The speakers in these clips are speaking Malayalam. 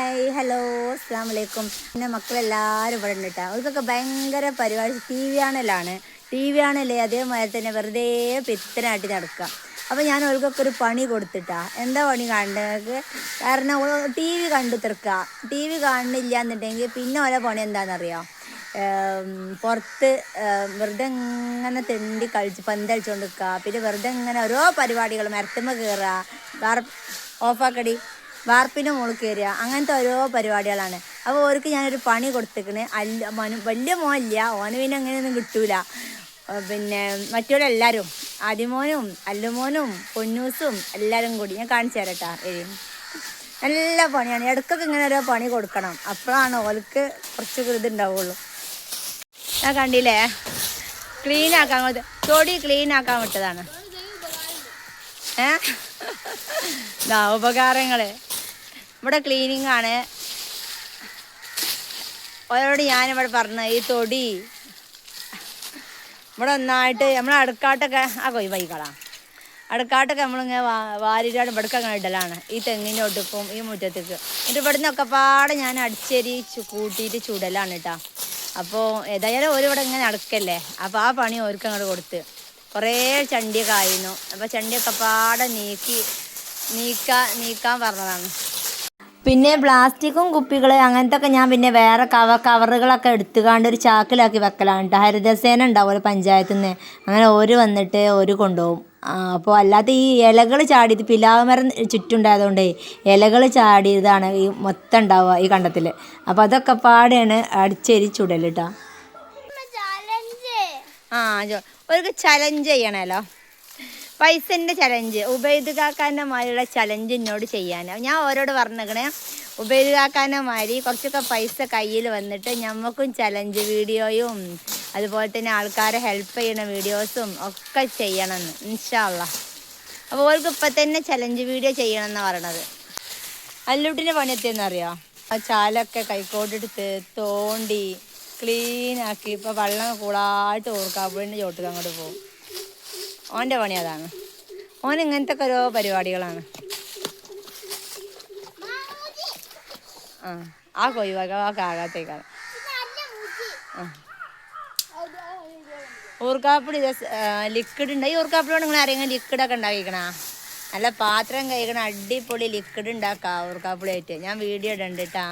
ഹായ് ഹലോ അസ്സാം വലൈക്കും. പിന്നെ മക്കളെല്ലാവരും ഇവിടെ ഉണ്ട് കേട്ടോ. അവർക്കൊക്കെ ഭയങ്കര പരിപാടി ടി വി ആണല്ലേ അതേമാതിരി തന്നെ വെറുതെ പിത്തനാട്ടി നടക്കുക. അപ്പോൾ ഞാൻ അവർക്കൊക്കെ ഒരു പണി കൊടുത്തിട്ടാ. എന്താ പണി കാണേണ്ടത്? കാരണം ടി വി കാണുന്നില്ല എന്നുണ്ടെങ്കിൽ പിന്നെ ഓരോ പണി എന്താണെന്നറിയാം, പുറത്ത് വെറുതെ ഇങ്ങനെ തെണ്ടി കളിച്ച് പന്തളിച്ചുകൊണ്ട് നിൽക്കുക. പിന്നെ വെറുതെ ഇങ്ങനെ ഓരോ പരിപാടികൾ മരത്തുമ്മ കയറുക, ഓഫാക്കടി വാർപ്പിൻ്റെ മുകളിൽ കയറുക, അങ്ങനത്തെ ഓരോ പരിപാടികളാണ്. അപ്പോൾ ഓർക്ക് ഞാനൊരു പണി കൊടുത്തേക്കണ്. വലിയ മോനില്ല, ഓന് പിന്നെ അങ്ങനെയൊന്നും കിട്ടൂല. പിന്നെ മറ്റുള്ളവരെല്ലാവരും ആദിമോനും അല്ലുമോനും പൊന്നൂസും എല്ലാവരും കൂടി ഞാൻ കാണിച്ചു തരാം കേട്ടോ. നല്ല പണിയാണ്. ഇടയ്ക്കൊക്കെ ഇങ്ങനെ ഓരോ പണി കൊടുക്കണം, അപ്പോഴാണ് ഓൾക്ക് കുറച്ച് ഇതുണ്ടാവുള്ളൂ. ഞാൻ കണ്ടില്ലേ, തൊടി ക്ലീൻ ആക്കാൻ വിട്ടതാണ്. ഉപകാരങ്ങൾ ഇവിടെ ക്ലീനിങ് ആണ്. ഓരോട് ഞാനിവിടെ പറഞ്ഞ ഈ തൊടി ഇവിടെ ഒന്നായിട്ട് നമ്മൾ അടുക്കാട്ടൊക്കെ നമ്മളിങ്ങനെ വാരിട്ടാണ് ഇവിടേക്ക് അങ്ങനെ ഇടലാണ്. ഈ തെങ്ങിൻ്റെ ഒട്ടുക്കും ഈ മുറ്റത്തേക്ക് എന്നിട്ട് ഇവിടെ നിന്നൊക്കെ പാടെ ഞാൻ അടിച്ചേരി കൂട്ടിയിട്ട് ചുടലാണ് കേട്ടോ. അപ്പോൾ ഏതായാലും ഓരിവിടെ ഇങ്ങനെ നടക്കല്ലേ, അപ്പോൾ ആ പണി ഓർക്ക് അങ്ങോട്ട് കൊടുത്ത് കുറേ ചണ്ടിയൊക്കെ ആയിരുന്നു. അപ്പോൾ ചണ്ടിയൊക്കെ പാടെ നീക്കാൻ പറഞ്ഞതാണ്. പിന്നെ പ്ലാസ്റ്റിക്കും കുപ്പികൾ അങ്ങനത്തെ ഒക്കെ ഞാൻ പിന്നെ വേറെ കവറുകളൊക്കെ എടുത്തുകാണ്ട് ഒരു ചാക്കിലാക്കി വെക്കലാണ് കേട്ടോ. ഹരിതസേന ഉണ്ടാവുമല്ലോ പഞ്ചായത്തിൽ നിന്ന്, അങ്ങനെ ഓര് വന്നിട്ട് ഓര് കൊണ്ടുപോകും. അപ്പോൾ അല്ലാതെ ഈ ഇലകൾ ചാടിയത് പിലാമരം ചുറ്റുണ്ടായതുകൊണ്ടേ ഇലകൾ ചാടിയതാണ് ഈ മൊത്തം ഉണ്ടാവുക ഈ കണ്ടത്തിൽ. അപ്പോൾ അതൊക്കെ പാടെയാണ് അടിച്ചേരി ചുടൽ കേട്ടോ. ഒരു ചലഞ്ച് ചെയ്യണമല്ലോ, പൈസൻ്റെ ചലഞ്ച്. ഉബൈദ് കാക്കാൻ്റെ മാതിരിയുള്ള ചലഞ്ച് എന്നോട് ചെയ്യാൻ ഞാൻ ഓരോട് പറഞ്ഞേക്കണേ. ഉബൈദ് കാക്കാൻ്റെ മാതിരി കുറച്ചൊക്കെ പൈസ കയ്യിൽ വന്നിട്ട് ഞമ്മക്കും ചലഞ്ച് വീഡിയോയും അതുപോലെ തന്നെ ആൾക്കാരെ ഹെൽപ്പ് ചെയ്യുന്ന വീഡിയോസും ഒക്കെ ചെയ്യണമെന്ന് ഇൻഷാ അല്ലാഹ്. അപ്പോൾ ഓൾക്ക് ഇപ്പം തന്നെ ചലഞ്ച് വീഡിയോ ചെയ്യണമെന്നാണ് പറയണത്. അല്ലൂട്ടിൻ്റെ പണി എത്തിയെന്നറിയോ, ആ ചാലൊക്കെ കൈക്കോട്ടെടുത്ത് തോണ്ടി ക്ലീനാക്കി ഇപ്പോൾ വെള്ളം കൂടായിട്ട് ഓർക്കാപ്പുഴൻ്റെ ചോട്ടിൽ അങ്ങോട്ട് പോകും. ഓൻ്റെ പണി അതാണ്. ഓൻ ഇങ്ങനത്തെ ഒക്കെ ഓരോ പരിപാടികളാണ്. ആ കൊയ്വാകാത്തേക്കാണ്. ഊർക്കാപ്പിടി ലിക്വിഡ് ഉണ്ട്. ഈ ഊർക്കാപ്പിടിയോട് നിങ്ങൾ ആരെങ്കിലും ലിക്വിഡൊക്കെ ഉണ്ടാക്കിക്കണ, നല്ല പാത്രം കഴിക്കണ അടിപൊളി ലിക്വിഡ് ഉണ്ടാക്കാം ഊർക്കാപ്പിടിയായിട്ട്. ഞാൻ വീഡിയോ ഇടുന്നുണ്ട് കേട്ടാ.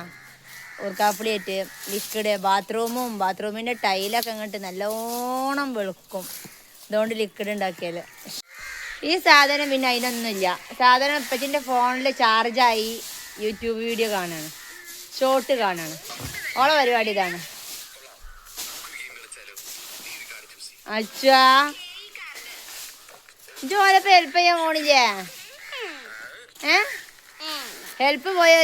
ഊർക്കാപ്പിടിയായിട്ട് ലിക്വിഡ് ബാത്റൂമിൻ്റെ ടൈലൊക്കെ അങ്ങോട്ട് നല്ലോണം വെളുക്കും അതുകൊണ്ട് ലിക്വിഡ് ഉണ്ടാക്കിയാൽ. ഈ സാധനം പിന്നെ അതിനൊന്നുമില്ല. സാധനം ഇപ്പച്ചിൻ്റെ ഫോണിൽ ചാർജായി യൂട്യൂബ് വീഡിയോ കാണാണ്, ഷോർട്ട് കാണാണ്. ഓളെ പരിപാടി ഇതാണ്. അച്ഛാ ജോലപ്പം ഹെൽപ്പ് ചെയ്യാൻ പോണില്ലേ? ഹെൽപ്പ് പോയ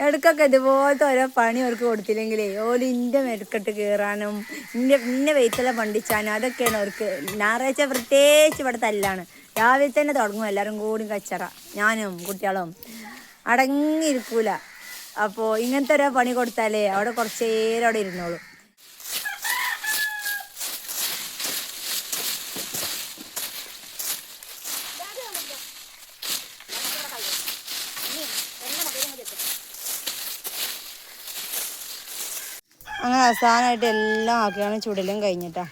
ഇടയ്ക്കൊക്കെ ഇതുപോലത്തെ ഓരോ പണി അവർക്ക് കൊടുത്തില്ലെങ്കിലേ ഓല് ഇൻ്റെ മെടുക്കെട്ട് കയറാനും ഇന്നെ വെയിറ്റെല്ലാം പണ്ടിച്ചാനും അതൊക്കെയാണ് അവർക്ക്. ഞായറാഴ്ച പ്രത്യേകിച്ച് ഇവിടെ തല്ലാണ്. രാവിലെ തന്നെ തുടങ്ങും എല്ലാവരും കൂടി കച്ചറ. ഞാനും കുട്ടികളും അടങ്ങിയിരിക്കൂല. അപ്പോൾ ഇങ്ങനത്തെ ഓരോ പണി കൊടുത്താലേ അവിടെ കുറച്ച് നേരം അവിടെ ഇരുന്നോളൂ. അങ്ങനെ അവസാനമായിട്ട് എല്ലാം ആക്കിയാണ് ചുടലും കഴിഞ്ഞിട്ടാ.